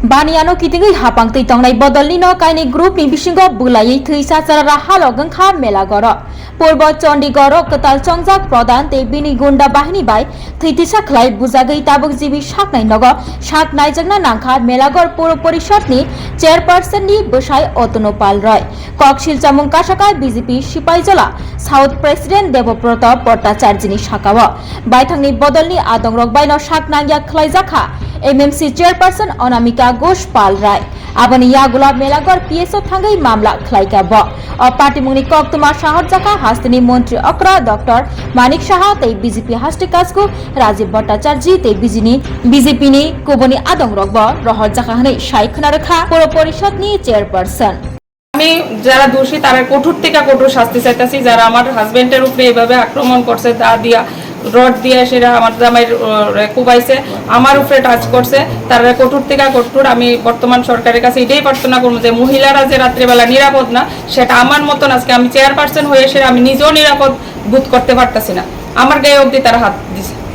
Baniano kitingi hapang tei tongnai bodolni no kaini group ni bisingo bulai thisa chara halo gangkha melagoro purbo Chandigoro ketal chongjak pradhan tei bini gunda bahini bai thitisa khlai bujagai tabuk jibi saknai nogo saknai jagna nangkha melagor puro porishod ni chairperson ni bosai Otonopal Roy koksil chamung kasaka BJP Sipaijala South President Debabrata Bhattacharya ni sakawa baithangni bodolni adongrok baino saknangya khlaijaka MMC Chairperson Anamika Ghosh Pal Rai Abani Yagula Melagor PSO Thangai Mamla Khlaika Bo Party Muni Koktuma Shahar Jaka Hastini Montri Okra Dr. Manik Shaha Tei BJP Hasti Kasku Rajiv Bhattacharya Tei BJP ni Kuboni Adong Rogbo Rohor Jaka Hanai Shai Khnarakha Puro Porishod ni Chairperson আমি যারা দোষী তারা কঠোর থেকে কঠোর শাস্তি চাইতেছি যারা আমার হাজবেন্ডের উপরে এইভাবে আক্রমণ করছে দা দিয়া রড দিয়ে সেটা আমার জামাইয়ের কুবাইছে আমার উপরে টাচ করছে তারা কঠোর থেকে কঠোর আমি বর্তমান সরকারের কাছে এটাই প্রার্থনা করব যে মহিলারা যে রাত্রিবেলা নিরাপদ না সেটা আমার মতন আজকে আমি চেয়ারপারসন হয়ে এসে আমি নিজেও নিরাপদ বোধ করতে পারতাছি না আমার গায়ে অবধি তারা হাত দিছে